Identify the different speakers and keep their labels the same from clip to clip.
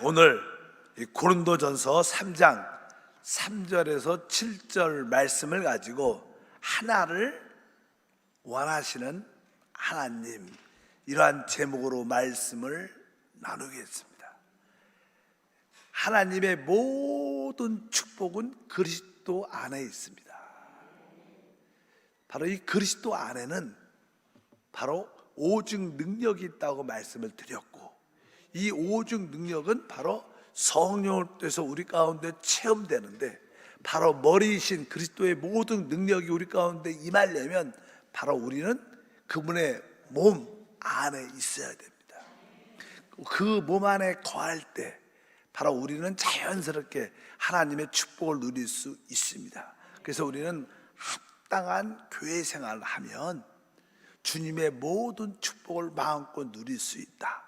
Speaker 1: 오늘 고린도전서 3장 3절에서 7절 말씀을 가지고 하나를 원하시는 하나님, 이러한 제목으로 말씀을 나누겠습니다. 하나님의 모든 축복은 그리스도 안에 있습니다. 바로 이 그리스도 안에는 바로 오직 능력이 있다고 말씀을 드렸고, 이 오직 능력은 바로 성령을 통해서 우리 가운데 체험되는데, 바로 머리이신 그리스도의 모든 능력이 우리 가운데 임하려면 바로 우리는 그분의 몸 안에 있어야 됩니다. 그 몸 안에 거할 때 바로 우리는 자연스럽게 하나님의 축복을 누릴 수 있습니다. 그래서 우리는 합당한 교회 생활을 하면 주님의 모든 축복을 마음껏 누릴 수 있다.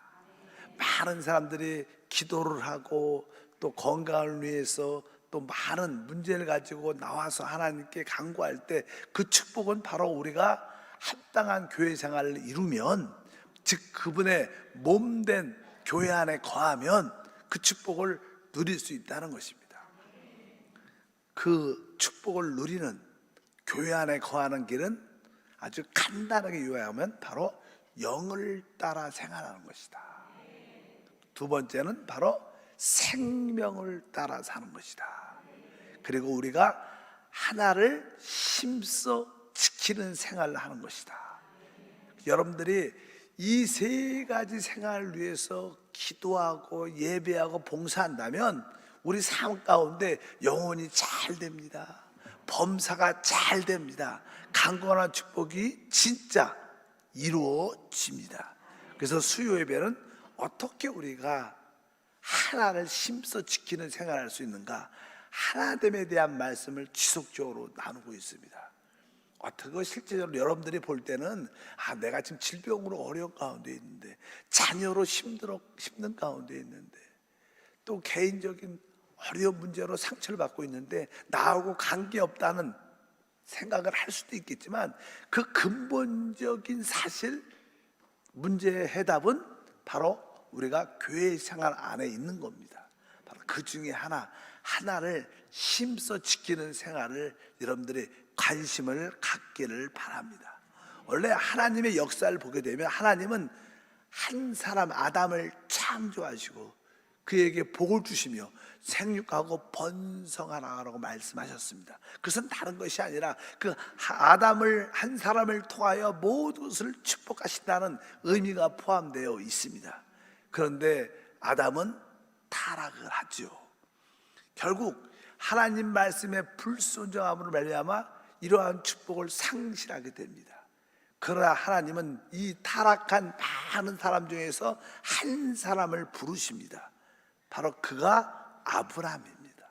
Speaker 1: 많은 사람들이 기도를 하고 또 건강을 위해서 또 많은 문제를 가지고 나와서 하나님께 간구할 때 그 축복은 바로 우리가 합당한 교회 생활을 이루면, 즉 그분의 몸된 교회 안에 거하면 그 축복을 누릴 수 있다는 것입니다. 그 축복을 누리는 교회 안에 거하는 길은 아주 간단하게 요약하면 바로 영을 따라 생활하는 것이다. 두 번째는 바로 생명을 따라 사는 것이다. 그리고 우리가 하나를 힘써 지키는 생활을 하는 것이다. 여러분들이 이 세 가지 생활을 위해서 기도하고 예배하고 봉사한다면 우리 삶 가운데 영혼이 잘 됩니다. 범사가 잘 됩니다. 강건한 축복이 진짜 이루어집니다. 그래서 수요 예배는 어떻게 우리가 하나를 힘써 지키는 생활을 할 수 있는가, 하나됨에 대한 말씀을 지속적으로 나누고 있습니다. 어떻게 실제적으로 여러분들이 볼 때는 내가 지금 질병으로 어려운 가운데 있는데, 자녀로 힘든 가운데 있는데, 또 개인적인 어려운 문제로 상처를 받고 있는데 나하고 관계없다는 생각을 할 수도 있겠지만, 그 근본적인 사실, 문제의 해답은 바로 우리가 교회 생활 안에 있는 겁니다. 바로 그 중에 하나를 힘써 지키는 생활을 여러분들이 관심을 갖기를 바랍니다. 원래 하나님의 역사를 보게 되면 하나님은 한 사람 아담을 창조하시고 그에게 복을 주시며 생육하고 번성하라고 말씀하셨습니다. 그것은 다른 것이 아니라 그 아담을, 한 사람을 통하여 모든 것을 축복하신다는 의미가 포함되어 있습니다. 그런데 아담은 타락을 하죠. 결국 하나님 말씀에 불순종함으로 말미암아 이러한 축복을 상실하게 됩니다. 그러나 하나님은 이 타락한 많은 사람 중에서 한 사람을 부르십니다. 바로 그가 아브라함입니다.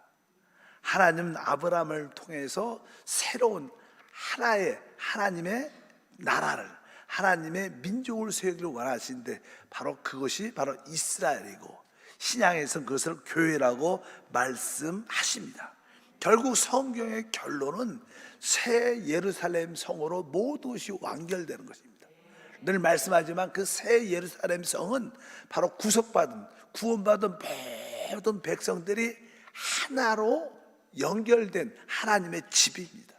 Speaker 1: 하나님은 아브라함을 통해서 새로운 하나님의 나라를, 하나님의 민족을 세우기를 원하시는데, 바로 그것이 바로 이스라엘이고, 신약에서는 그것을 교회라고 말씀하십니다. 결국 성경의 결론은 새 예루살렘 성으로 모든 것이 완결되는 것입니다. 늘 말씀하지만 그 새 예루살렘 성은 바로 구원받은 모든 백성들이 하나로 연결된 하나님의 집입니다.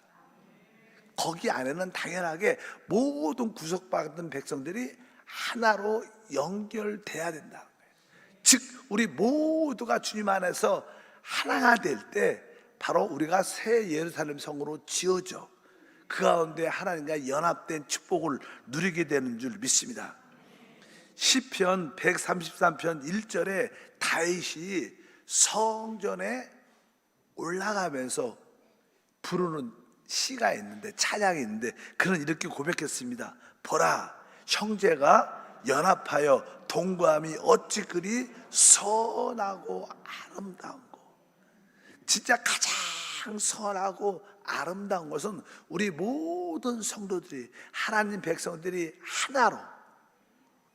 Speaker 1: 거기 안에는 당연하게 모든 구속받은 백성들이 하나로 연결돼야 된다는 거예요. 즉 우리 모두가 주님 안에서 하나가 될 때 바로 우리가 새 예루살렘 성으로 지어져 그 가운데 하나님과 연합된 축복을 누리게 되는 줄 믿습니다. 시편 133편 1절에 다윗이 성전에 올라가면서 부르는 시가 있는데, 찬양이 있는데, 그는 이렇게 고백했습니다. 보라, 형제가 연합하여 동거함이 어찌 그리 선하고 아름다운 거. 진짜 가장 선하고 아름다운 것은 우리 모든 성도들이, 하나님 백성들이 하나로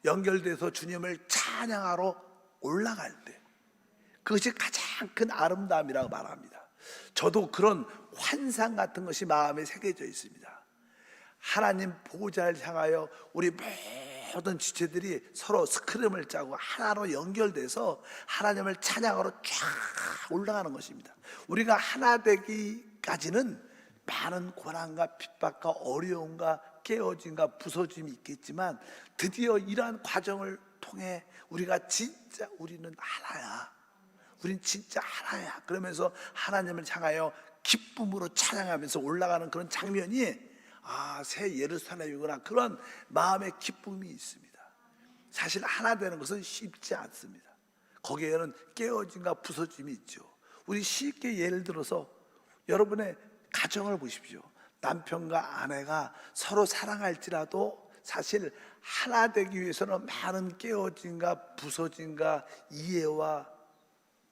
Speaker 1: 연결돼서 주님을 찬양하러 올라갈 때, 그것이 가장 큰 아름다움이라고 말합니다. 저도 그런 환상 같은 것이 마음에 새겨져 있습니다. 하나님 보좌를 향하여 우리 모든 지체들이 서로 스크램을 짜고 하나로 연결돼서 하나님을 찬양하러 쫙 올라가는 것입니다. 우리가 하나 되기까지는 많은 고난과 핍박과 어려움과 깨어짐과 부서짐이 있겠지만, 드디어 이러한 과정을 통해 우리가 진짜 우리는 하나야, 우린 진짜 하나야 그러면서 하나님을 향하여 기쁨으로 찬양하면서 올라가는 그런 장면이 새 예루살렘이구나, 그런 마음의 기쁨이 있습니다. 사실 하나 되는 것은 쉽지 않습니다. 거기에는 깨어짐과 부서짐이 있죠. 우리 쉽게 예를 들어서 여러분의 가정을 보십시오. 남편과 아내가 서로 사랑할지라도 사실 하나 되기 위해서는 많은 깨어짐과 부서짐과 이해와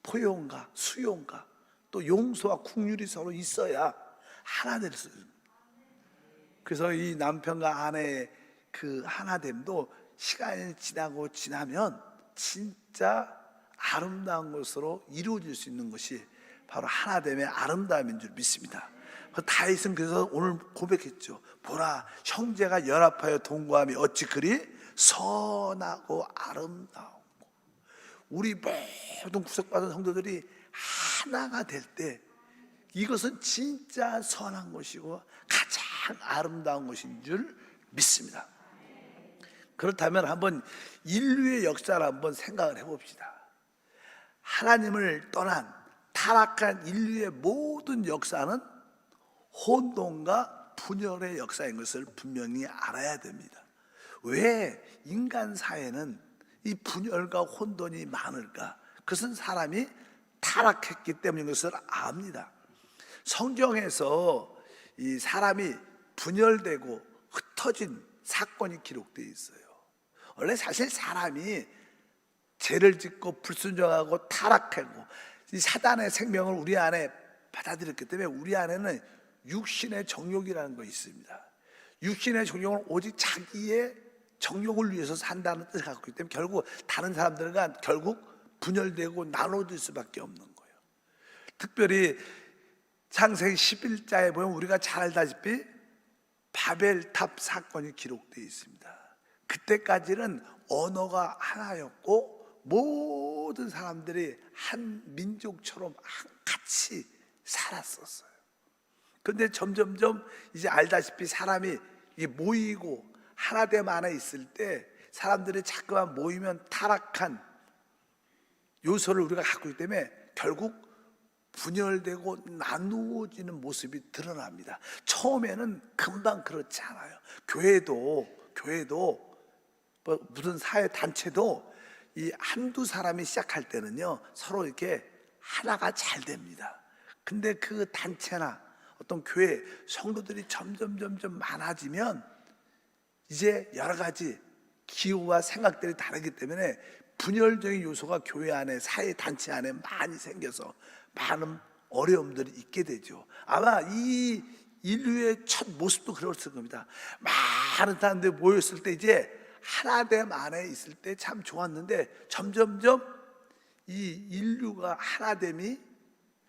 Speaker 1: 포용과 수용과 또 용서와 긍휼이 서로 있어야 하나 될 수 있습니다. 그래서 이 남편과 아내의 그 하나됨도 시간이 지나고 지나면 진짜 아름다운 것으로 이루어질 수 있는 것이 바로 하나됨의 아름다움인 줄 믿습니다. 다윗은 그래서 오늘 고백했죠. 보라, 형제가 연합하여 동거함이 어찌 그리 선하고 아름다워. 우리 모든 구속받은 성도들이 하나가 될 때 이것은 진짜 선한 것이고 가장 아름다운 것인 줄 믿습니다. 그렇다면 한번 인류의 역사를 한번 생각을 해봅시다. 하나님을 떠난 타락한 인류의 모든 역사는 혼돈과 분열의 역사인 것을 분명히 알아야 됩니다. 왜 인간 사회는 이 분열과 혼돈이 많을까? 그것은 사람이 타락했기 때문인 것을 압니다. 성경에서 이 사람이 분열되고 흩어진 사건이 기록되어 있어요. 원래 사실 사람이 죄를 짓고 불순종하고 타락하고 이 사단의 생명을 우리 안에 받아들였기 때문에 우리 안에는 육신의 정욕이라는 것이 있습니다. 육신의 정욕은 오직 자기의 정욕을 위해서 산다는 뜻을 갖고 있기 때문에 결국 다른 사람들과 결국 분열되고 나눠질 수밖에 없는 거예요. 특별히 창세기 11장에 보면 우리가 잘 알다시피 바벨탑 사건이 기록되어 있습니다. 그때까지는 언어가 하나였고 모든 사람들이 한 민족처럼 같이 살았었어요. 그런데 점점점 이제 알다시피 사람이 모이고 하나됨 안에 있을 때 사람들이 자꾸만 모이면 타락한 요소를 우리가 갖고 있기 때문에 결국 분열되고 나누어지는 모습이 드러납니다. 처음에는 금방 그렇지 않아요. 교회도 무슨 사회 단체도 이 한두 사람이 시작할 때는요 서로 이렇게 하나가 잘 됩니다. 근데 그 단체나 어떤 교회 성도들이 점점 많아지면 이제 여러 가지 기호와 생각들이 다르기 때문에 분열적인 요소가 교회 안에 사회 단체 안에 많이 생겨서 많은 어려움들이 있게 되죠. 아마 이 인류의 첫 모습도 그랬을 겁니다. 많은 사람들이 모였을 때 이제 하나됨 안에 있을 때 참 좋았는데 점점점 이 인류가 하나됨이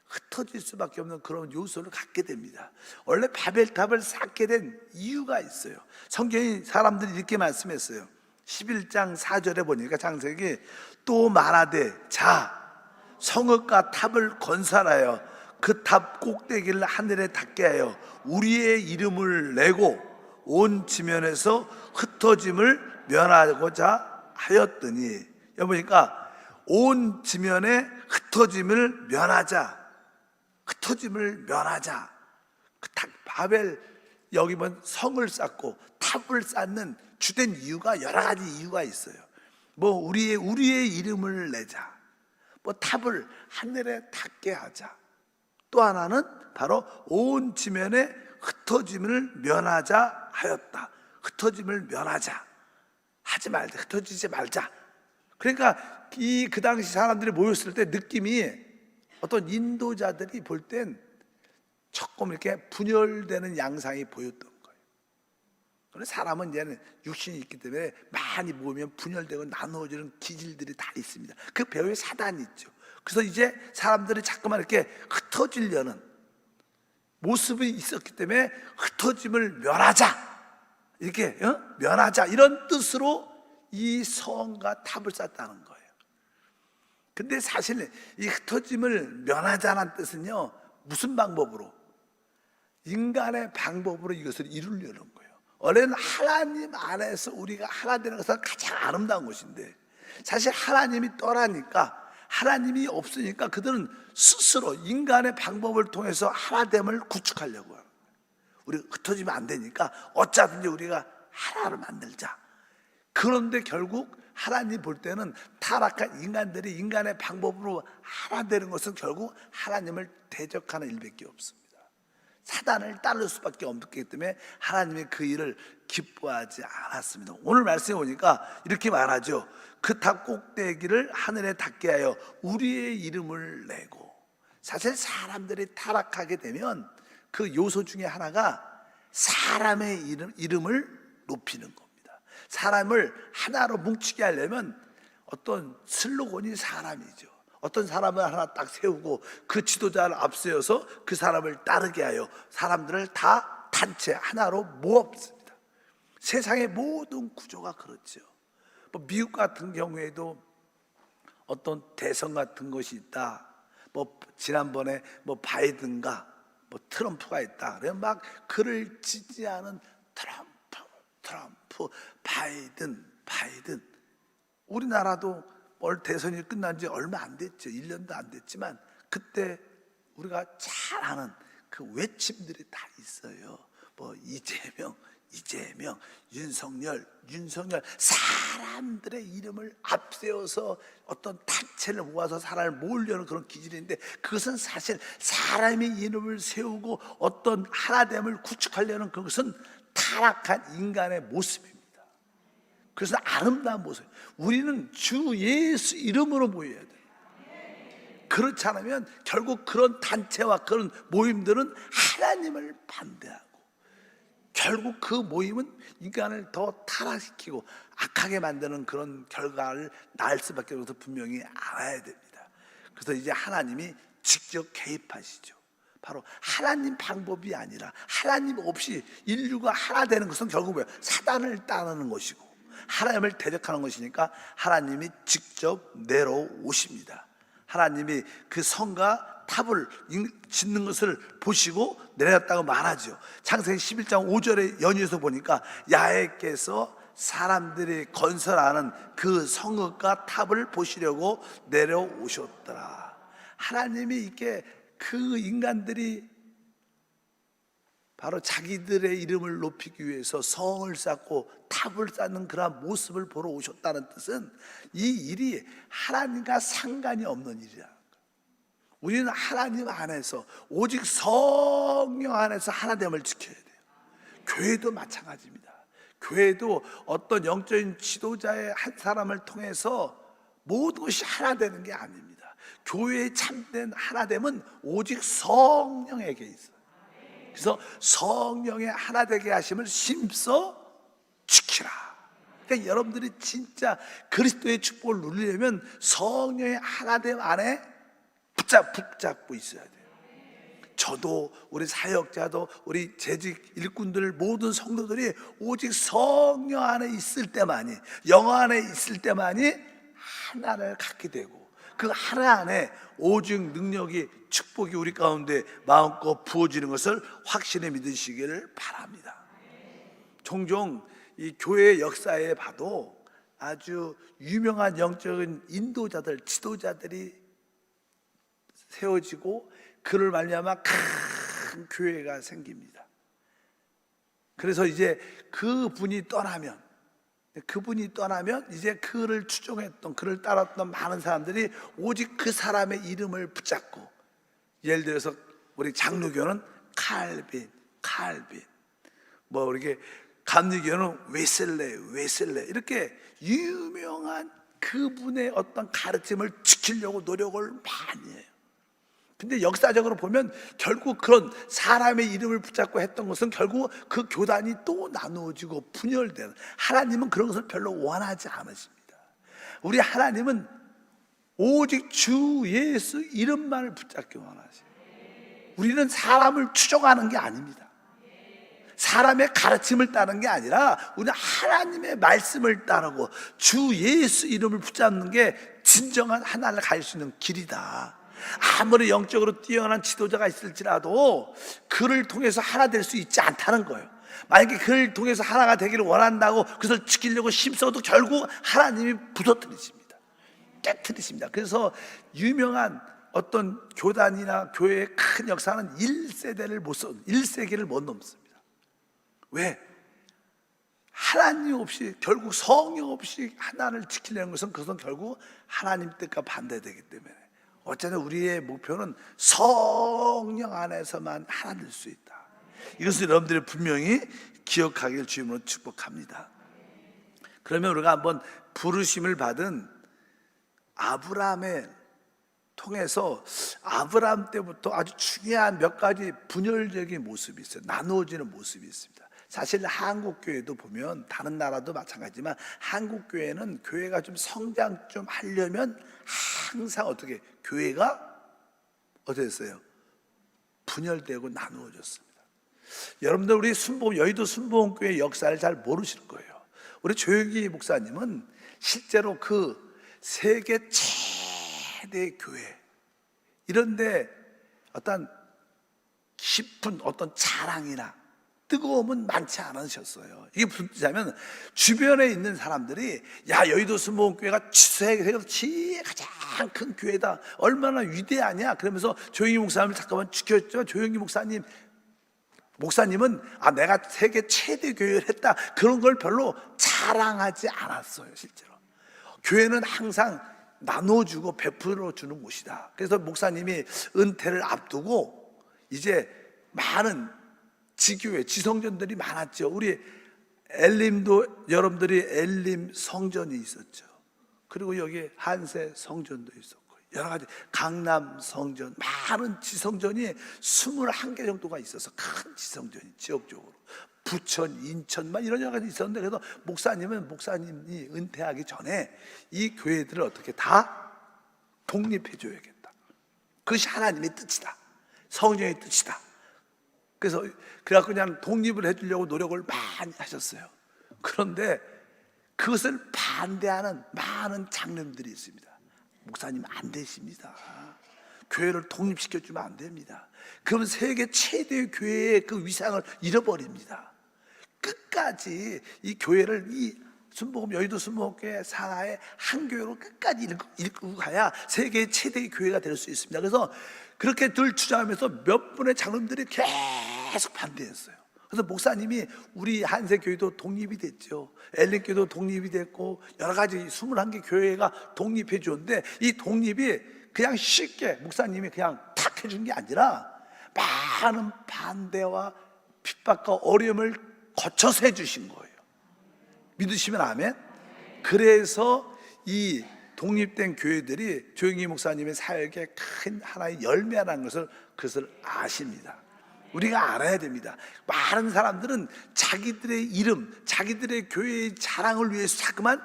Speaker 1: 흩어질 수밖에 없는 그런 요소를 갖게 됩니다. 원래 바벨탑을 쌓게 된 이유가 있어요. 성경이 사람들이 이렇게 말씀했어요. 11장 4절에 보니까 창세기 또 말하되 자 성읍과 탑을 건설하여 그 탑 꼭대기를 하늘에 닿게 하여 우리의 이름을 내고 온 지면에서 흩어짐을 면하고자 하였더니, 여기 보니까 온 지면에 흩어짐을 면하자. 그 바벨 여기 보면 성을 쌓고 탑을 쌓는 주된 이유가 여러 가지 이유가 있어요. 뭐 우리의 이름을 내자, 뭐 탑을 하늘에 닿게 하자. 또 하나는 바로 온 지면에 흩어짐을 면하자 하였다. 흩어짐을 면하자, 하지 말자, 흩어지지 말자. 그러니까 그 당시 사람들이 모였을 때 느낌이 어떤 인도자들이 볼 땐 조금 이렇게 분열되는 양상이 보였던 거예요. 그런데 사람은 이제는 육신이 있기 때문에 많이 모이면 분열되고 나누어지는 기질들이 다 있습니다. 그 배후에 사단이 있죠. 그래서 이제 사람들이 자꾸만 이렇게 흩어지려는 모습이 있었기 때문에 흩어짐을 면하자, 이렇게 면하자 이런 뜻으로 이 성과 탑을 쌓았다는 거예요. 근데 사실 이 흩어짐을 면하자는 뜻은요, 무슨 방법으로? 인간의 방법으로 이것을 이루려는 거예요. 원래는 하나님 안에서 우리가 하나 되는 것은 가장 아름다운 것인데, 사실 하나님이 떠나니까, 하나님이 없으니까 그들은 스스로 인간의 방법을 통해서 하나됨을 구축하려고 하는 거예요. 우리가 흩어지면 안 되니까 어쩌든지 우리가 하나를 만들자. 그런데 결국 하나님 볼 때는 타락한 인간들이 인간의 방법으로 하나 되는 것은 결국 하나님을 대적하는 일밖에 없습니다. 사단을 따를 수밖에 없기 때문에 하나님이 그 일을 기뻐하지 않았습니다. 오늘 말씀에 보니까 이렇게 말하죠. 그 탑 꼭대기를 하늘에 닿게 하여 우리의 이름을 내고. 사실 사람들이 타락하게 되면 그 요소 중에 하나가 사람의 이름을 높이는 겁니다. 사람을 하나로 뭉치게 하려면 어떤 슬로건이 사람이죠. 어떤 사람을 하나 딱 세우고 그 지도자를 앞세워서 그 사람을 따르게 하여 사람들을 다 단체 하나로 모읍습니다. 세상의 모든 구조가 그렇죠. 뭐 미국 같은 경우에도 어떤 대선 같은 것이 있다. 뭐 지난번에 뭐 바이든가 뭐 트럼프가 있다. 그러면 막 그를 지지하는 트럼프, 바이든. 우리나라도 올 대선이 끝난 지 얼마 안 됐죠. 1년도 안 됐지만 그때 우리가 잘 아는 그 외침들이 다 있어요. 뭐 이재명, 윤석열 사람들의 이름을 앞세워서 어떤 단체를 모아서 사람을 모으려는 그런 기질인데, 그것은 사실 사람의 이름을 세우고 어떤 하나됨을 구축하려는 그것은 타락한 인간의 모습입니다. 그래서 아름다운 모습. 우리는 주 예수 이름으로 모여야 돼요. 그렇지 않으면 결국 그런 단체와 그런 모임들은 하나님을 반대하고, 결국 그 모임은 인간을 더 타락시키고 악하게 만드는 그런 결과를 낳을 수밖에 없어서 분명히 알아야 됩니다. 그래서 이제 하나님이 직접 개입하시죠. 바로 하나님 방법이 아니라, 하나님 없이 인류가 하나 되는 것은 결국 뭐예요? 사단을 따르는 것이고 하나님을 대적하는 것이니까 하나님이 직접 내려오십니다. 하나님이 그 성과 탑을 짓는 것을 보시고 내렸다고 말하죠. 창세기 11장 5절에 연이어서 보니까 야훼께서 사람들이 건설하는 그 성읍과 탑을 보시려고 내려오셨더라. 하나님이 이렇게 그 인간들이 바로 자기들의 이름을 높이기 위해서 성을 쌓고 탑을 쌓는 그런 모습을 보러 오셨다는 뜻은 이 일이 하나님과 상관이 없는 일이야. 우리는 하나님 안에서 오직 성령 안에서 하나됨을 지켜야 돼요. 교회도 마찬가지입니다. 교회도 어떤 영적인 지도자의 한 사람을 통해서 모든 것이 하나 되는 게 아닙니다. 교회의 참된 하나됨은 오직 성령에게 있어요. 그래서 성령의 하나 되게 하심을 심써 지키라. 그러니까 여러분들이 진짜 그리스도의 축복을 누리려면 성령의 하나됨 안에 붙잡고 있어야 돼요. 저도 우리 사역자도 우리 재직 일꾼들 모든 성도들이 오직 성령 안에 있을 때만이, 영어 안에 있을 때만이 하나를 갖게 되고, 그 하나 안에 오직 능력이, 축복이 우리 가운데 마음껏 부어지는 것을 확신에 믿으시기를 바랍니다. 종종 이 교회 역사에 봐도 아주 유명한 영적인 인도자들, 지도자들이 세워지고 그를 말미암아 큰 교회가 생깁니다. 그래서 이제 그분이 떠나면 이제 그를 추종했던, 그를 따랐던 많은 사람들이 오직 그 사람의 이름을 붙잡고, 예를 들어서 우리 장로교는 칼빈, 뭐 이렇게 감리교는 웨슬레 이렇게 유명한 그분의 어떤 가르침을 지키려고 노력을 많이 해요. 근데 역사적으로 보면 결국 그런 사람의 이름을 붙잡고 했던 것은 결국 그 교단이 또 나누어지고 분열되는, 하나님은 그런 것을 별로 원하지 않으십니다. 우리 하나님은 오직 주 예수 이름만을 붙잡기 원하십니다. 우리는 사람을 추종하는 게 아닙니다. 사람의 가르침을 따르는 게 아니라 우리는 하나님의 말씀을 따르고 주 예수 이름을 붙잡는 게 진정한 하나님을 갈 수 있는 길이다. 아무리 영적으로 뛰어난 지도자가 있을지라도 그를 통해서 하나 될 수 있지 않다는 거예요. 만약에 그를 통해서 하나가 되기를 원한다고 그것을 지키려고 힘써도 결국 하나님이 부서뜨리십니다. 깨트리십니다. 그래서 유명한 어떤 교단이나 교회의 큰 역사는 1세기를 못 넘습니다. 왜? 하나님 없이, 결국 성령 없이 하나를 지키려는 것은 그것은 결국 하나님 뜻과 반대되기 때문에 어쨌든 우리의 목표는 성령 안에서만 하나 될 수 있다. 이것을 여러분들이 분명히 기억하길 주님으로 축복합니다. 그러면 우리가 한번 부르심을 받은 아브라함의 통해서 아브라함 때부터 아주 중요한 몇 가지 분열적인 모습이 있어요. 나누어지는 모습이 있습니다. 사실 한국 교회도 보면 다른 나라도 마찬가지지만 한국 교회는 교회가 좀 성장 좀 하려면 항상 어떻게 교회가 어떻게 됐어요? 분열되고 나누어졌습니다. 여러분들 우리 여의도 순복음교회 역사를 잘 모르시는 거예요. 우리 조영기 목사님은 실제로 그 세계 최대 교회 이런데 어떤 깊은 어떤 자랑이나 뜨거움은 많지 않으셨어요. 이게 무슨 뜻이냐면 주변에 있는 사람들이 야 여의도 순복음교회가 세계에서 가장 큰 교회다, 얼마나 위대하냐 그러면서 조영기 목사님을 잠깐만 지켰죠. 조영기 목사님은 내가 세계 최대 교회를 했다 그런 걸 별로 자랑하지 않았어요. 실제로 교회는 항상 나눠주고 베풀어 주는 곳이다. 그래서 목사님이 은퇴를 앞두고 이제 많은 지교회, 지성전들이 많았죠. 우리 엘림도 여러분들이 엘림 성전이 있었죠. 그리고 여기 한세 성전도 있었고 여러 가지 강남 성전, 많은 지성전이 21개 정도가 있어서 큰 지성전이 지역적으로 부천, 인천만 이런 여러 가지 있었는데 그래서 목사님이 은퇴하기 전에 이 교회들을 어떻게 다 독립해 줘야겠다. 그것이 하나님의 뜻이다. 성령의 뜻이다. 그래갖고 그냥 독립을 해주려고 노력을 많이 하셨어요. 그런데 그것을 반대하는 많은 장로님들이 있습니다. 목사님 안 되십니다. 교회를 독립시켜주면 안 됩니다. 그러면 세계 최대의 교회의 그 위상을 잃어버립니다. 끝까지 이 교회를 여의도 순복음교회 산하의 한 교회로 끝까지 이끌고 가야 세계 최대의 교회가 될 수 있습니다. 그래서 그렇게 늘 주장하면서 몇 분의 장로님들이 계속 반대했어요. 그래서 목사님이 우리 한세교회도 독립이 됐죠. 엘린교회도 독립이 됐고 여러 가지 21개 교회가 독립해 줬는데 이 독립이 그냥 쉽게 목사님이 그냥 탁 해준 게 아니라 많은 반대와 핍박과 어려움을 거쳐서 해주신 거예요. 믿으시면 아멘. 그래서 이 독립된 교회들이 조영기 목사님의 사역에 큰 하나의 열매라는 그것을 아십니다. 우리가 알아야 됩니다. 많은 사람들은 자기들의 이름, 자기들의 교회의 자랑을 위해서 자꾸만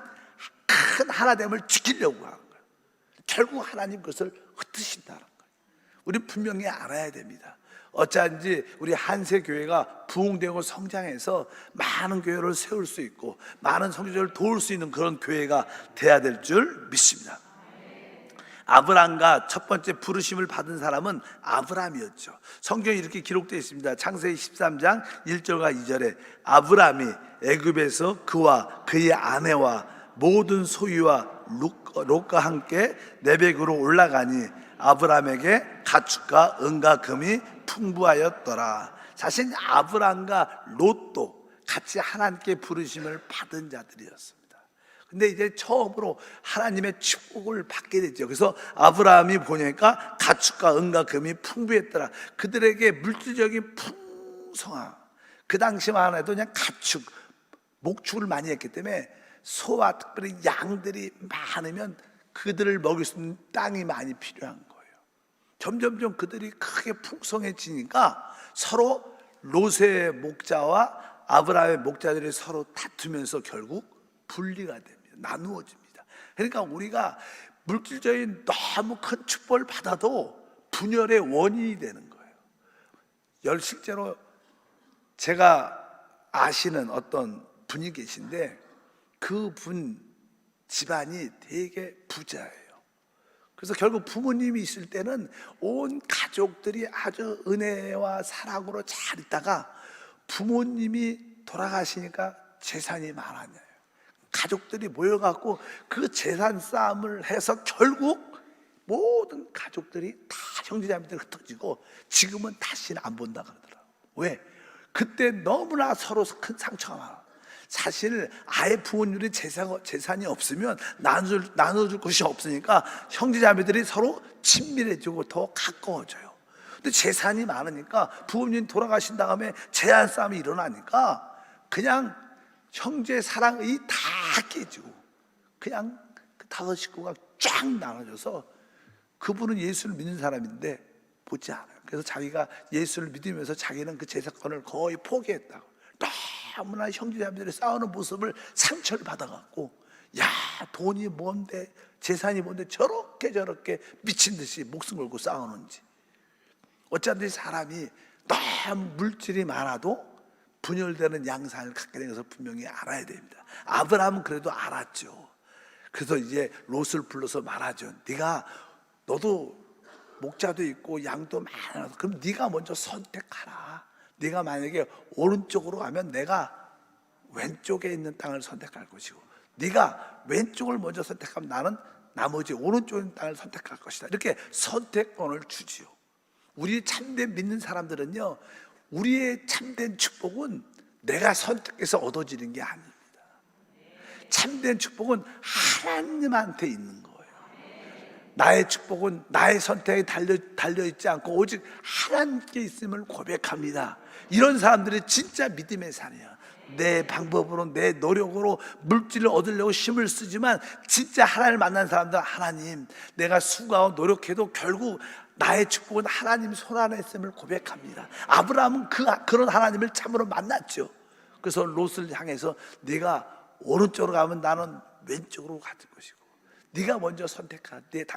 Speaker 1: 큰 하나됨을 지키려고 하는 거예요. 결국 하나님 그것을 흩으신다는 거예요. 우리 분명히 알아야 됩니다. 어찌한지 우리 한세교회가 부흥되고 성장해서 많은 교회를 세울 수 있고 많은 성도들을 도울 수 있는 그런 교회가 돼야 될 줄 믿습니다. 아브람과 첫 번째 부르심을 받은 사람은 아브람이었죠. 성경에 이렇게 기록되어 있습니다. 창세기 13장 1절과 2절에 아브람이 애굽에서 그와 그의 아내와 모든 소유와 롯과 함께 내백으로 올라가니 아브람에게 가축과 은과 금이 풍부하였더라. 사실 아브람과 롯도 같이 하나님께 부르심을 받은 자들이었습니다. 근데 이제 처음으로 하나님의 축복을 받게 됐죠. 그래서 아브라함이 보니까 가축과 은과 금이 풍부했더라. 그들에게 물질적인 풍성함, 그 당시만 해도 그냥 가축, 목축을 많이 했기 때문에 소와 특별히 양들이 많으면 그들을 먹일 수 있는 땅이 많이 필요한 거예요. 점점점 그들이 크게 풍성해지니까 서로 롯의 목자와 아브라함의 목자들이 서로 다투면서 결국 분리가 됩니다. 나누어집니다. 그러니까 우리가 물질적인 너무 큰 축복을 받아도 분열의 원인이 되는 거예요. 실제로 제가 아시는 어떤 분이 계신데 그분 집안이 되게 부자예요. 그래서 결국 부모님이 있을 때는 온 가족들이 아주 은혜와 사랑으로 잘 있다가 부모님이 돌아가시니까 재산이 많아져요. 가족들이 모여갖고 그 재산 싸움을 해서 결국 모든 가족들이 다 형제자매들 흩어지고 지금은 다시는 안 본다 그러더라고요. 왜? 그때 너무나 서로 큰 상처가 많아. 사실 아예 부모님들이 재산이 없으면 나눠줄 것이 없으니까 형제자매들이 서로 친밀해지고 더 가까워져요. 근데 재산이 많으니까 부모님 돌아가신 다음에 재산 싸움이 일어나니까 그냥 형제 사랑이 다 깨지고 그냥 그 5식구가 쫙 나눠져서 그분은 예수를 믿는 사람인데 보지 않아요. 그래서 자기가 예수를 믿으면서 자기는 그 재산권을 거의 포기했다고. 너무나 형제자매들이 싸우는 모습을 상처를 받아갖고 야, 돈이 뭔데 재산이 뭔데 저렇게 미친 듯이 목숨 걸고 싸우는지. 어쩐지 사람이 너무 물질이 많아도 분열되는 양상을 갖게 된 것을 분명히 알아야 됩니다. 아브라함은 그래도 알았죠. 그래서 이제 롯을 불러서 말하죠. 너도 목자도 있고 양도 많아서 그럼 네가 먼저 선택하라. 네가 만약에 오른쪽으로 가면 내가 왼쪽에 있는 땅을 선택할 것이고 네가 왼쪽을 먼저 선택하면 나는 나머지 오른쪽에 있는 땅을 선택할 것이다. 이렇게 선택권을 주지요. 우리 참된 믿는 사람들은요, 우리의 참된 축복은 내가 선택해서 얻어지는 게 아닙니다. 참된 축복은 하나님한테 있는 거예요. 나의 축복은 나의 선택에 달려있지 않고 오직 하나님께 있음을 고백합니다. 이런 사람들이 진짜 믿음의 사람이야. 내 방법으로 내 노력으로 물질을 얻으려고 힘을 쓰지만 진짜 하나님을 만난 사람들은 하나님, 내가 수고하고 노력해도 결국 나의 축복은 하나님 손 안에 있음을 고백합니다. 아브라함은 그런 하나님을 참으로 만났죠. 그래서 롯을 향해서 네가 오른쪽으로 가면 나는 왼쪽으로 갈 것이고 네가 먼저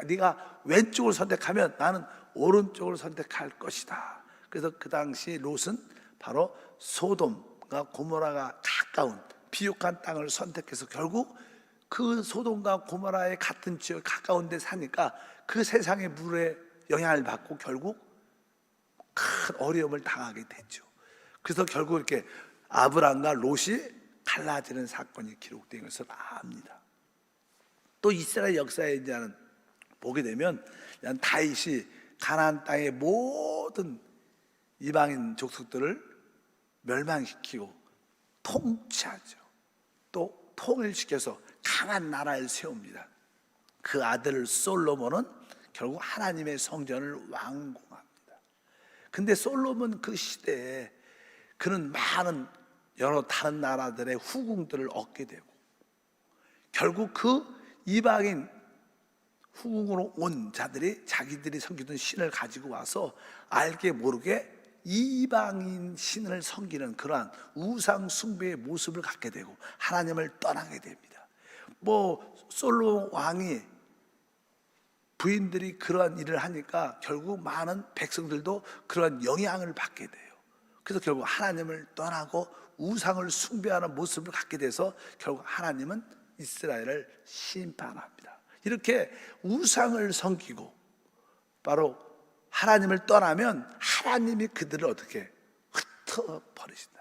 Speaker 1: 네가 왼쪽을 선택하면 나는 오른쪽을 선택할 것이다. 그래서 그 당시 롯은 바로 소돔과 고모라가 가까운 비옥한 땅을 선택해서 결국 그 소돔과 고모라의 같은 지역 가까운 데 사니까 그 세상의 물에 영향을 받고 결국 큰 어려움을 당하게 됐죠. 그래서 결국 이렇게 아브람과 롯이 갈라지는 사건이 기록된 것을 압니다. 또 이스라엘 역사에 이제는 보게 되면 다윗이 가나안 땅의 모든 이방인 족속들을 멸망시키고 통치하죠. 또 통일시켜서 강한 나라를 세웁니다. 그 아들 솔로몬은 결국 하나님의 성전을 완공합니다. 근데 솔로몬 그 시대에 그는 많은 여러 다른 나라들의 후궁들을 얻게 되고 결국 그 이방인 후궁으로 온 자들이 자기들이 섬기던 신을 가지고 와서 알게 모르게 이방인 신을 섬기는 그러한 우상 숭배의 모습을 갖게 되고 하나님을 떠나게 됩니다. 솔로 왕이 부인들이 그러한 일을 하니까 결국 많은 백성들도 그러한 영향을 받게 돼요. 그래서 결국 하나님을 떠나고 우상을 숭배하는 모습을 갖게 돼서 결국 하나님은 이스라엘을 심판합니다. 이렇게 우상을 섬기고 바로 하나님을 떠나면 하나님이 그들을 어떻게 흩어버리신다.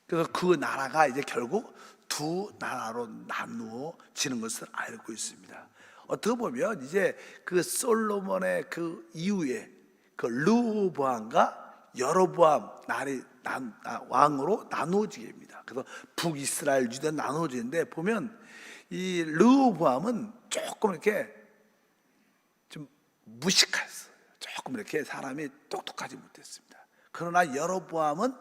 Speaker 1: 그래서 그 나라가 이제 결국 두 나라로 나누어지는 것을 알고 있습니다. 어떻게 보면 이제 그 솔로몬의 그 이후에 그 르호보암과 여로보암 왕으로 나누어지게 됩니다. 그래서 북이스라엘 유다 나누어지는데 보면 이 르호보암은 조금 이렇게 좀 무식했어요. 조금 이렇게 사람이 똑똑하지 못했습니다. 그러나 여로보암은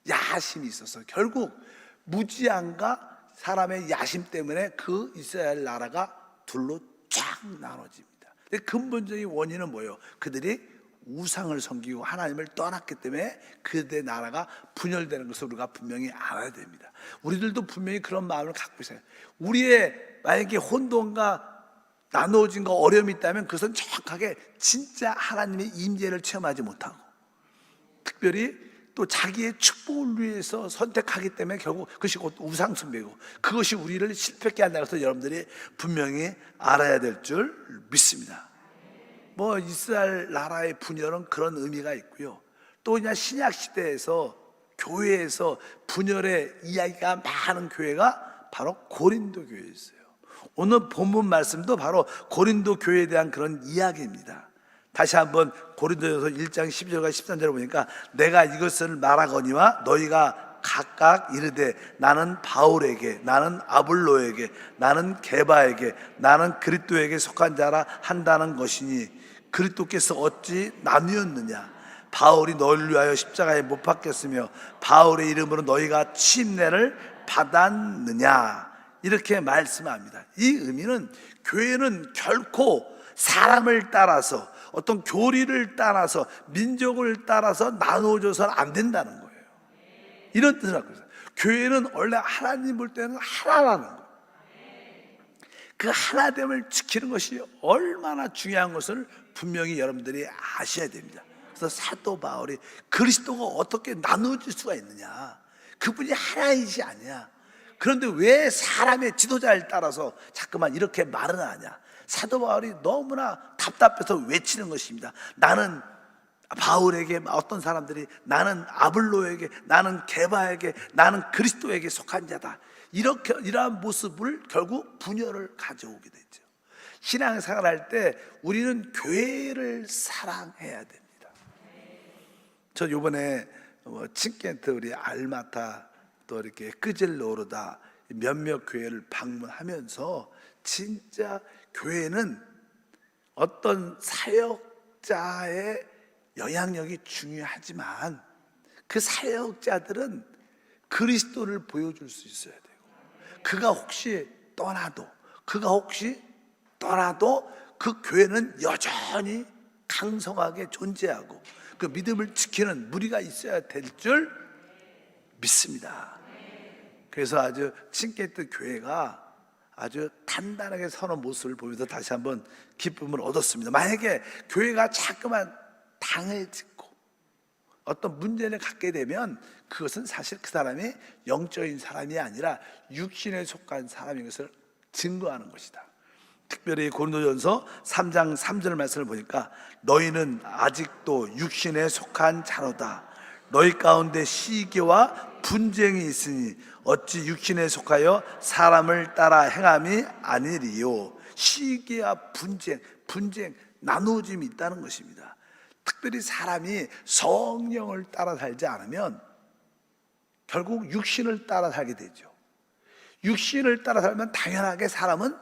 Speaker 1: 야심이 있어서 결국 무지함과 사람의 야심 때문에 그 이스라엘 나라가 둘로 쫙 나눠집니다. 근데 근본적인 원인은 뭐예요? 그들이 우상을 섬기고 하나님을 떠났기 때문에 그들의 나라가 분열되는 것을 우리가 분명히 알아야 됩니다. 우리들도 분명히 그런 마음을 갖고 있어요. 우리의 만약에 혼돈과 나누어진 거 어려움이 있다면 그것은 정확하게 진짜 하나님의 임재를 체험하지 못하고 특별히 또 자기의 축복을 위해서 선택하기 때문에 결국 그것이 곧 우상숭배고 그것이 우리를 실패케 한다는 것을 여러분들이 분명히 알아야 될 줄 믿습니다. 뭐 이스라엘 나라의 분열은 그런 의미가 있고요. 또 그냥 신약 시대에서 교회에서 분열의 이야기가 많은 교회가 바로 고린도 교회였어요. 오늘 본문 말씀도 바로 고린도 교회에 대한 그런 이야기입니다. 다시 한번 고린도전서 1장 12절과 13절을 보니까 내가 이것을 말하거니와 너희가 각각 이르되 나는 바울에게, 나는 아볼로에게, 나는 게바에게, 나는 그리스도에게 속한 자라 한다는 것이니 그리스도께서 어찌 나뉘었느냐? 바울이 너희를 위하여 십자가에 못 박혔으며 바울의 이름으로 너희가 침례를 받았느냐? 이렇게 말씀합니다. 이 의미는 교회는 결코 사람을 따라서 어떤 교리를 따라서 민족을 따라서 나누어져서는 안 된다는 거예요. 이런 뜻을 갖고 있어요. 교회는 원래 하나님 볼 때는 하나라는 거예요. 그 하나됨을 지키는 것이 얼마나 중요한 것을 분명히 여러분들이 아셔야 됩니다. 그래서 사도 바울이 그리스도가 어떻게 나누어질 수가 있느냐, 그분이 하나이지 아니냐, 그런데 왜 사람의 지도자를 따라서 자꾸만 이렇게 말을 하냐. 사도 바울이 너무나 답답해서 외치는 것입니다. 나는 바울에게, 어떤 사람들이 나는 아볼로에게, 나는 게바에게, 나는 그리스도에게 속한 자다, 이렇게 이러한 모습을 결국 분열을 가져오게 되죠. 신앙생활 할 때 우리는 교회를 사랑해야 됩니다. 저 요번에 칭켄트 우리 알마타 또 이렇게 끄질로르다 몇몇 교회를 방문하면서 진짜 교회는 어떤 사역자의 영향력이 중요하지만 그 사역자들은 그리스도를 보여줄 수 있어야 되고, 그가 혹시 떠나도 그 교회는 여전히 강성하게 존재하고 그 믿음을 지키는 무리가 있어야 될 줄 믿습니다. 그래서 아주 칭켄트 교회가 아주 단단하게 서는 모습을 보면서 다시 한번 기쁨을 얻었습니다. 만약에 교회가 자꾸만 당을 짓고 어떤 문제를 갖게 되면 그것은 사실 그 사람이 영적인 사람이 아니라 육신에 속한 사람인 것을 증거하는 것이다. 특별히 고린도전서 3장 3절 말씀을 보니까 너희는 아직도 육신에 속한 자로다. 너희 가운데 시기와 분쟁이 있으니 어찌 육신에 속하여 사람을 따라 행함이 아니리요. 시기와 분쟁, 나누어짐이 있다는 것입니다. 특별히 사람이 성령을 따라 살지 않으면 결국 육신을 따라 살게 되죠. 육신을 따라 살면 당연하게 사람은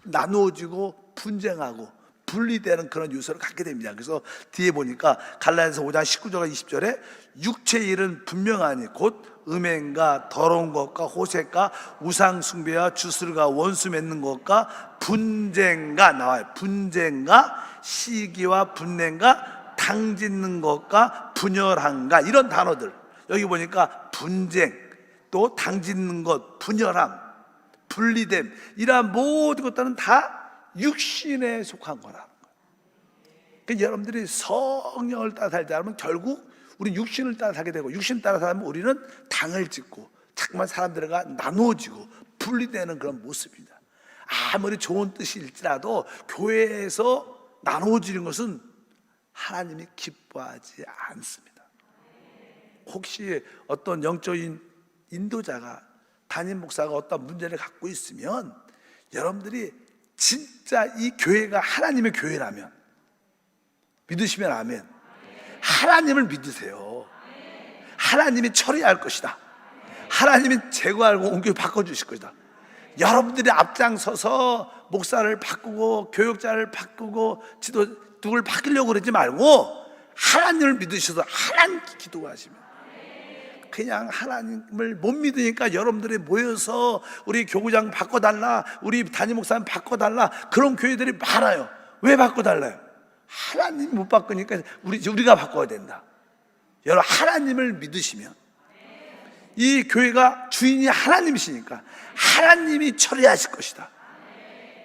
Speaker 1: 나누어지고 분쟁하고 분리되는 그런 요소를 갖게 됩니다. 그래서 뒤에 보니까 갈라디아서 5장 19절과 20절에 육체의 일은 분명하니 곧 음행과 더러운 것과 호색과 우상 숭배와 주술과 원수 맺는 것과 분쟁과 나와요. 분쟁과 시기와 분냉과 당짓는 것과 분열함과 이런 단어들, 여기 보니까 분쟁, 또 당짓는 것, 분열함, 분리됨, 이러한 모든 것들은 다 육신에 속한 거라는 거예요. 그러니까 여러분들이 성령을 따라 살지 않으면 결국 우리 육신을 따라 살게 되고, 육신을 따라 살면 우리는 당을 짓고 자꾸만 사람들과 나누어지고 분리되는 그런 모습입니다. 아무리 좋은 뜻일지라도 교회에서 나누어지는 것은 하나님이 기뻐하지 않습니다. 혹시 어떤 영적인 인도자가, 담임 목사가 어떤 문제를 갖고 있으면 여러분들이 진짜 이 교회가 하나님의 교회라면, 믿으시면 아멘, 하나님을 믿으세요. 하나님이 처리할 것이다. 하나님이 제거하고 옮겨 바꿔주실 것이다. 여러분들이 앞장서서 목사를 바꾸고 교육자를 바꾸고 지도 누굴 바꾸려고 그러지 말고 하나님을 믿으셔서 하나님 기도하시면, 그냥 하나님을 못 믿으니까 여러분들이 모여서 우리 교구장 바꿔달라, 우리 담임 목사님 바꿔달라, 그런 교회들이 많아요. 왜 바꿔달라요? 하나님 못 바꾸니까 우리가 바꿔야 된다. 여러분, 하나님을 믿으시면 이 교회가 주인이 하나님이시니까 하나님이 처리하실 것이다.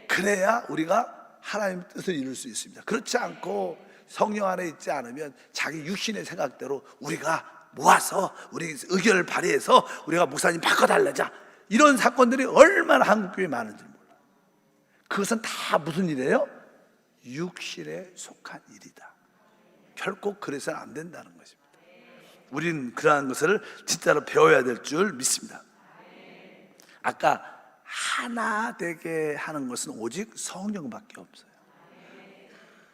Speaker 1: 그래야 우리가 하나님의 뜻을 이룰 수 있습니다. 그렇지 않고 성령 안에 있지 않으면 자기 육신의 생각대로 우리가 모아서 우리 의견을 발휘해서 우리가 목사님 바꿔달라자, 이런 사건들이 얼마나 한국교회에 많은지 몰라요. 그것은 다 무슨 일이에요? 육신에 속한 일이다. 결코 그래서는 안 된다는 것입니다. 우린 그러한 것을 진짜로 배워야 될 줄 믿습니다. 아까 하나 되게 하는 것은 오직 성령밖에 없어요.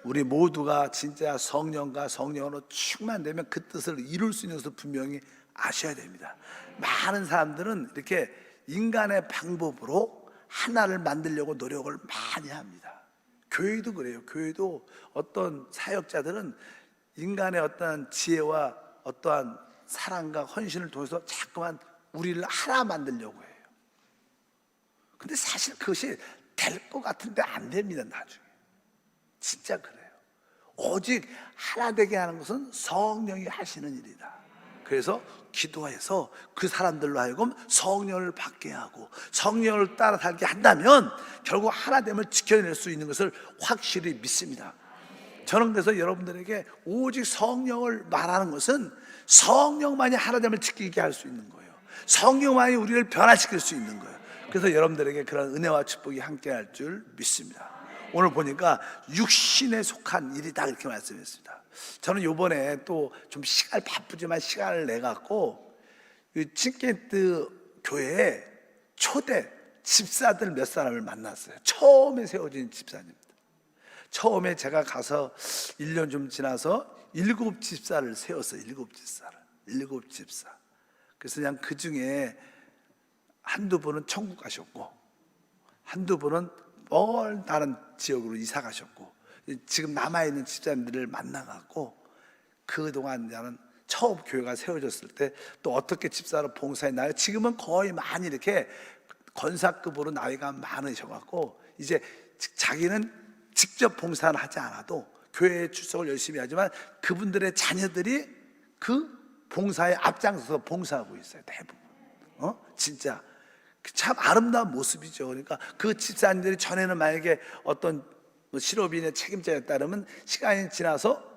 Speaker 1: 우리 모두가 진짜 성령과 성령으로 충만되면 그 뜻을 이룰 수 있는 것을 분명히 아셔야 됩니다. 많은 사람들은 이렇게 인간의 방법으로 하나를 만들려고 노력을 많이 합니다. 교회도 그래요. 교회도 어떤 사역자들은 인간의 어떠한 지혜와 어떠한 사랑과 헌신을 통해서 자꾸만 우리를 하나 만들려고 해요. 근데 사실 그것이 될 것 같은데 안 됩니다. 나중에 진짜 그래요. 오직 하나 되게 하는 것은 성령이 하시는 일이다. 그래서 기도해서 그 사람들로 하여금 성령을 받게 하고 성령을 따라 살게 한다면 결국 하나됨을 지켜낼 수 있는 것을 확실히 믿습니다. 저는 그래서 여러분들에게 오직 성령을 말하는 것은 성령만이 하나됨을 지키게 할 수 있는 거예요. 성령만이 우리를 변화시킬 수 있는 거예요. 그래서 여러분들에게 그런 은혜와 축복이 함께 할 줄 믿습니다. 오늘 보니까 육신에 속한 일이다 이렇게 말씀했습니다. 저는 요번에 또 좀 시간 바쁘지만 시간을 내갖고 칭켄트 교회에 초대 집사들 몇 사람을 만났어요. 처음에 세워진 집사님들. 처음에 제가 가서 1년 좀 지나서 7 집사를 세웠어요. 7 집사. 그래서 그냥 그 중에 한두 분은 천국 가셨고 한두 분은 먼 다른 지역으로 이사 가셨고 지금 남아있는 집사님들을 만나갖고 그동안 나는 처음 교회가 세워졌을 때 또 어떻게 집사로 봉사했나요? 지금은 거의 많이 이렇게 권사급으로 나이가 많으셔갖고 이제 자기는 직접 봉사를 하지 않아도 교회에 출석을 열심히 하지만 그분들의 자녀들이 그 봉사에 앞장서서 봉사하고 있어요. 대부분. 진짜 참 아름다운 모습이죠. 그러니까 그 집사님들이 전에는 만약에 어떤 실업인의 책임자였다면 시간이 지나서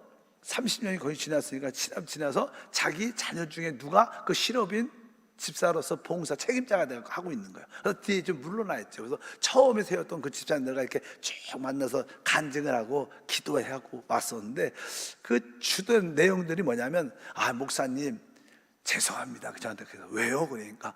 Speaker 1: 30년이 거의 지났으니까 지나서 자기 자녀 중에 누가 그 실업인 집사로서 봉사 책임자가 되고 하고 있는 거예요. 그래서 뒤에 좀 물러나 있죠. 그래서 처음에 세웠던 그 집사님들과 이렇게 쭉 만나서 간증을 하고 기도하고 왔었는데 그 주된 내용들이 뭐냐면 목사님 죄송합니다. 저한테 그래서 왜요? 그러니까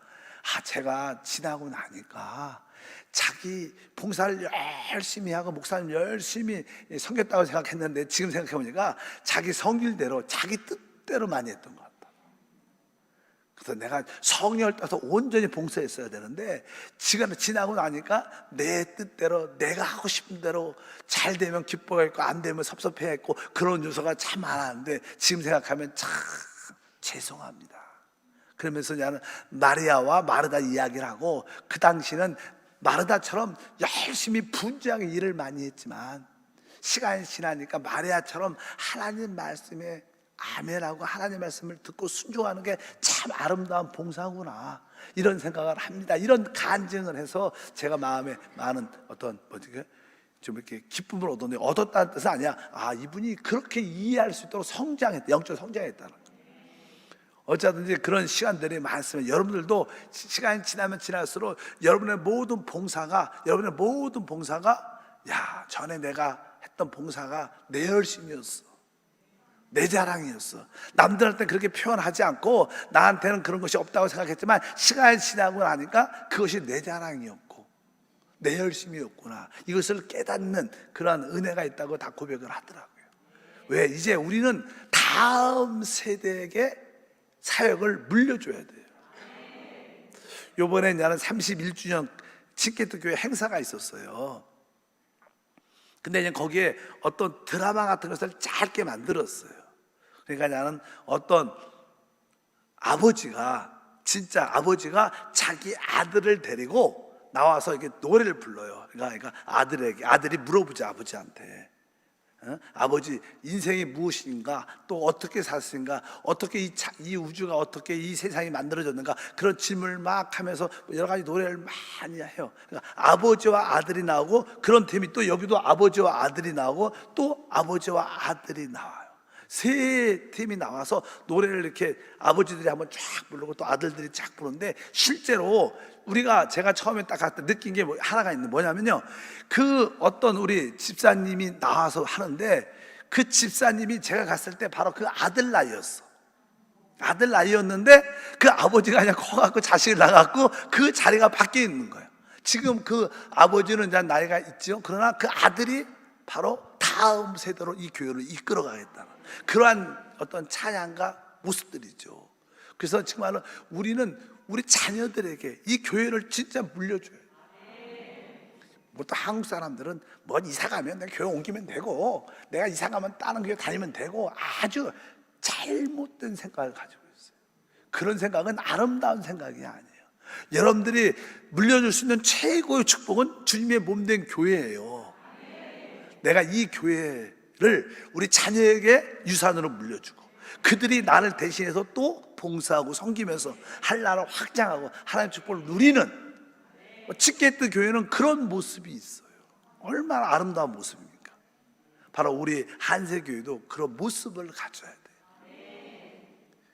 Speaker 1: 제가 지나고 나니까 자기 봉사를 열심히 하고 목사님 열심히 섬겼다고 생각했는데 지금 생각해보니까 자기 성질대로 자기 뜻대로 많이 했던 것 같다. 그래서 내가 성령을 따서 온전히 봉사했어야 되는데 지나고 나니까 내 뜻대로 내가 하고 싶은 대로 잘 되면 기뻐했고 안 되면 섭섭해했고 그런 요소가 참 많았는데 지금 생각하면 참 죄송합니다. 그러면서 나는 마리아와 마르다 이야기를 하고 그 당시는 마르다처럼 열심히 분주하게 일을 많이 했지만 시간이 지나니까 마리아처럼 하나님 말씀에 아멘하고 하나님 말씀을 듣고 순종하는 게 참 아름다운 봉사구나 이런 생각을 합니다. 이런 간증을 해서 제가 마음에 많은 어떤 좀 이렇게 기쁨을 얻었는데 얻었다는 뜻은 아니야. 이분이 그렇게 이해할 수 있도록 성장했다. 영적 성장했다는 거예요. 어쩌든지 그런 시간들이 많습니다. 여러분들도 시간이 지나면 지날수록 여러분의 모든 봉사가 전에 내가 했던 봉사가 내 열심이었어, 내 자랑이었어. 남들한테 그렇게 표현하지 않고 나한테는 그런 것이 없다고 생각했지만 시간이 지나고 나니까 그것이 내 자랑이었고 내 열심이었구나, 이것을 깨닫는 그런 은혜가 있다고 다 고백을 하더라고요. 왜? 이제 우리는 다음 세대에게 사역을 물려줘야 돼요. 요번에 나는 31주년 칭켄트 교회 행사가 있었어요. 근데 이제 거기에 어떤 드라마 같은 것을 짧게 만들었어요. 그러니까 나는 어떤 진짜 아버지가 자기 아들을 데리고 나와서 이렇게 노래를 불러요. 그러니까 아들이 물어보죠, 아버지한테. 아버지 인생이 무엇인가, 또 어떻게 샀는가, 어떻게 이 우주가 어떻게 이 세상이 만들어졌는가, 그런 질문을 막 하면서 여러 가지 노래를 많이 해요. 그러니까 아버지와 아들이 나오고 그런 팀이 또 여기도 아버지와 아들이 나오고 또 아버지와 아들이 나와요. 세 팀이 나와서 노래를 이렇게 아버지들이 한번 쫙 부르고 또 아들들이 쫙 부르는데, 실제로 제가 처음에 딱 갔을 때 느낀 게 하나가 있는 뭐냐면요, 그 어떤 우리 집사님이 나와서 하는데, 그 집사님이 제가 갔을 때 바로 그 아들 나이였는데 그 아버지가 그냥 커갖고 자식을 낳아갖고 그 자리가 바뀌어 있는 거예요. 지금 그 아버지는 이제 나이가 있죠. 그러나 그 아들이 바로 다음 세대로 이 교회를 이끌어가겠다는 그러한 어떤 찬양과 모습들이죠. 그래서 정말로 우리는 우리 자녀들에게 이 교회를 진짜 물려줘요. 뭐 또 한국 사람들은 뭐 이사 가면 내가 교회 옮기면 되고, 내가 이사 가면 다른 교회 다니면 되고, 아주 잘못된 생각을 가지고 있어요. 그런 생각은 아름다운 생각이 아니에요. 여러분들이 물려줄 수 있는 최고의 축복은 주님의 몸된 교회예요. 내가 이 교회를 우리 자녀에게 유산으로 물려주고, 그들이 나를 대신해서 또 봉사하고 섬기면서 할 나라를 확장하고 하나님의 축복을 누리는, 치게트 교회는 그런 모습이 있어요. 얼마나 아름다운 모습입니까? 바로 우리 한세교회도 그런 모습을 가져야 돼요.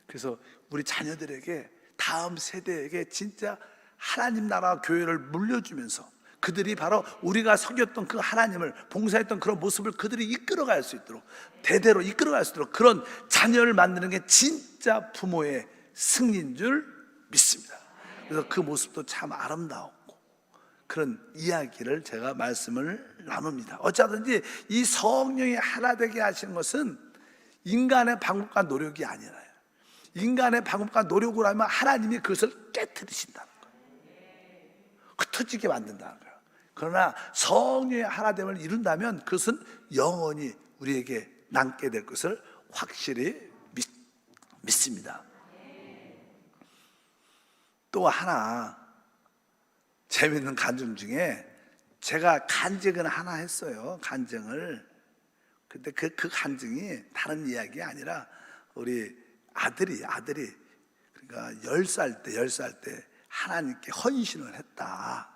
Speaker 1: 그래서 우리 자녀들에게, 다음 세대에게 진짜 하나님 나라 교회를 물려주면서 그들이 바로 우리가 섬겼던 그 하나님을, 봉사했던 그런 모습을 그들이 이끌어갈 수 있도록, 대대로 이끌어갈 수 있도록 그런 자녀를 만드는 게 진짜 부모의 승리인 줄 믿습니다. 그래서 그 모습도 참 아름다웠고, 그런 이야기를 제가 말씀을 나눕니다. 어쩌든지 이 성령이 하나 되게 하시는 것은 인간의 방법과 노력이 아니라요. 인간의 방법과 노력을 하면 하나님이 그것을 깨트리신다는 거예요. 흩어지게 만든다는 거예요. 그러나 성령의 하나됨을 이룬다면 그것은 영원히 우리에게 남게 될 것을 확실히 믿습니다. 또 하나 재미있는 간증 중에, 제가 간증을 하나 했어요. 간증을. 근데 그 간증이 다른 이야기가 아니라, 우리 아들이 그러니까 10살 때 하나님께 헌신을 했다.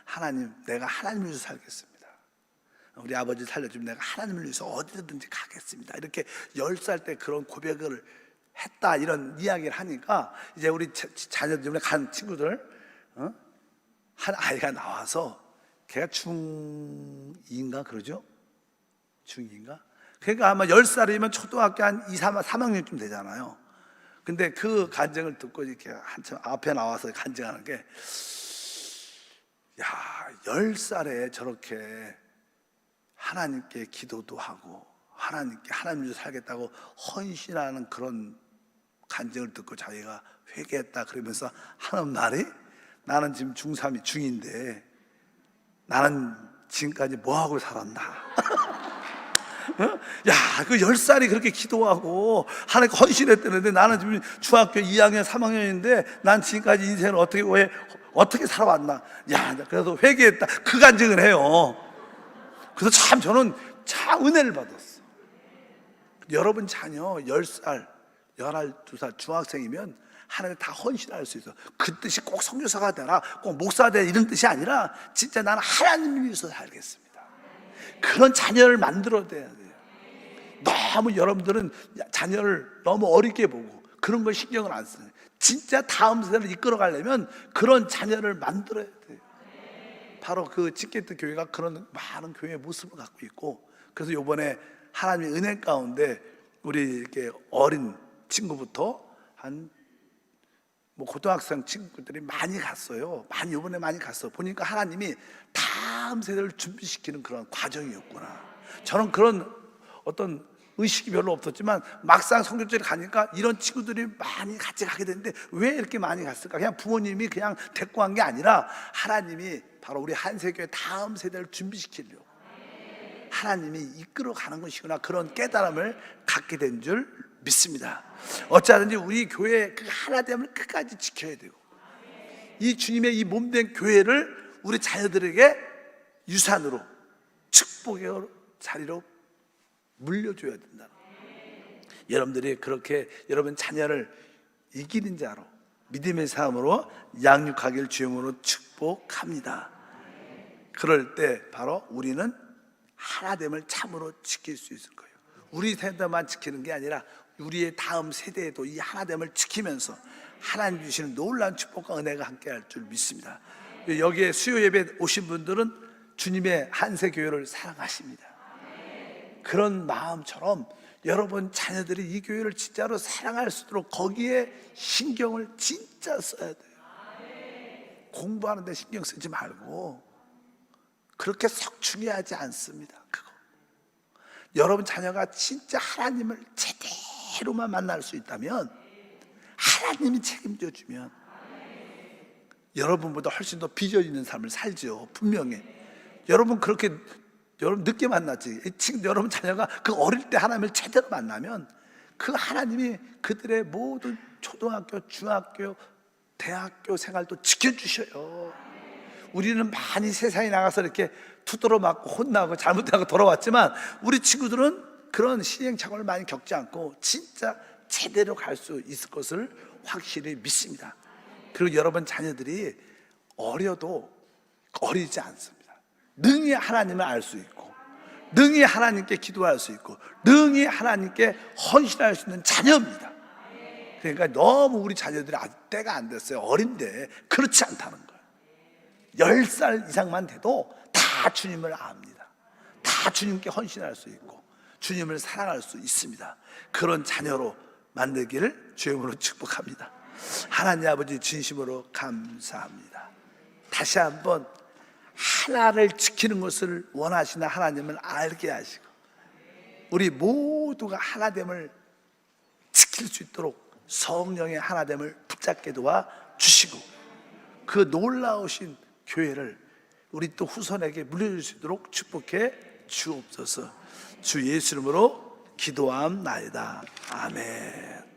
Speaker 1: 하나님, 내가 하나님을 위해서 살겠습니다. 우리 아버지 살려주면 내가 하나님을 위해서 어디든지 가겠습니다. 이렇게 10살 때 그런 고백을 했다, 이런 이야기를 하니까, 이제 우리 자녀들, 간 친구들, 한 아이가 나와서, 걔가 중2인가 그러죠? 중2인가? 그러니까 아마 10살이면 초등학교 한 2, 3학년쯤 되잖아요. 근데 그 간증을 듣고 이렇게 한참 앞에 나와서 간증하는 게, 야, 10살에 저렇게 하나님께 기도도 하고 하나님께 하나님 위해서 살겠다고 헌신하는 그런 간증을 듣고 자기가 회개했다 그러면서 하는 말이, 나는 지금 중3이 중인데 나는 지금까지 뭐하고 살았나. 야, 그 10살이 그렇게 기도하고 하나님께 헌신했다는데 나는 지금 중학교 2학년 3학년인데 난 지금까지 인생을 어떻게 살아왔나. 야, 그래서 회개했다, 그 간증을 해요. 그래서 참 저는 참 은혜를 받았어. 여러분 자녀 10살 12살 중학생이면 하나님 다 헌신할 수 있어. 그 뜻이 꼭 선교사가 되라, 꼭 목사가 되라, 이런 뜻이 아니라 진짜 나는 하나님을 위해서 살겠습니다. 그런 자녀를 만들어야 돼요. 너무 여러분들은 자녀를 너무 어리게 보고 그런 걸 신경을 안 써요. 진짜 다음 세대를 이끌어 가려면 그런 자녀를 만들어야 돼요. 바로 그 치게트 교회가 그런 많은 교회의 모습을 갖고 있고, 그래서 이번에 하나님의 은혜 가운데 우리 이렇게 어린 친구부터 한 고등학생 친구들이 많이 갔어요. 이번에 많이 갔어. 보니까 하나님이 다음 세대를 준비시키는 그런 과정이었구나. 저는 그런 어떤 의식이 별로 없었지만 막상 선교지를 가니까 이런 친구들이 많이 같이 가게 되는데, 왜 이렇게 많이 갔을까? 그냥 부모님이 그냥 데리고 간 게 아니라 하나님이 바로 우리 한세교회 다음 세대를 준비시키려고 하나님이 이끌어 가는 것이구나, 그런 깨달음을 갖게 된 줄 믿습니다. 어쩌든지 우리 교회의 그 하나됨을 끝까지 지켜야 되고, 이 주님의 이 몸된 교회를 우리 자녀들에게 유산으로, 축복의 자리로 물려줘야 된다. 여러분들이 그렇게 여러분 자녀를 이기는 자로, 믿음의 삶으로 양육하길 주님으로 축복합니다. 그럴 때 바로 우리는 하나됨을 참으로 지킬 수 있을 거예요. 우리 세대만 지키는 게 아니라 우리의 다음 세대에도 이 하나됨을 지키면서 하나님 주시는 놀라운 축복과 은혜가 함께할 줄 믿습니다. 여기에 수요 예배 오신 분들은 주님의 한세 교회를 사랑하십니다. 그런 마음처럼 여러분 자녀들이 이 교회를 진짜로 사랑할 수 있도록 거기에 신경을 진짜 써야 돼요. 공부하는 데 신경 쓰지 말고, 그렇게 썩 중요하지 않습니다. 그거 여러분 자녀가 진짜 하나님을 제대로만 만날 수 있다면, 하나님이 책임져 주면 여러분보다 훨씬 더 비전 있는 삶을 살죠. 분명히 여러분 그렇게 여러분 늦게 만났지. 지금 여러분 자녀가 그 어릴 때 하나님을 제대로 만나면 그 하나님이 그들의 모든 초등학교, 중학교, 대학교 생활도 지켜주셔요. 우리는 많이 세상에 나가서 이렇게 두드러 맞고 혼나고 잘못하고 돌아왔지만, 우리 친구들은 그런 시행착오를 많이 겪지 않고 진짜 제대로 갈 수 있을 것을 확실히 믿습니다. 그리고 여러분 자녀들이 어려도 어리지 않습니다. 능히 하나님을 알 수 있고, 능히 하나님께 기도할 수 있고, 능히 하나님께 헌신할 수 있는 자녀입니다. 그러니까 너무 우리 자녀들이 아직 때가 안 됐어요. 어린데 그렇지 않다는 거예요. 10살 이상만 돼도 다 주님을 압니다. 다 주님께 헌신할 수 있고 주님을 사랑할 수 있습니다. 그런 자녀로 만들기를 주의 이름으로 축복합니다. 하나님 아버지 진심으로 감사합니다. 다시 한번 하나를 지키는 것을 원하시는 하나님을 알게 하시고, 우리 모두가 하나됨을 지킬 수 있도록 성령의 하나됨을 붙잡게 도와 주시고, 그 놀라우신 교회를 우리 또 후손에게 물려줄 수 있도록 축복해 주옵소서. 주 예수 이름으로 기도함나이다. 아멘.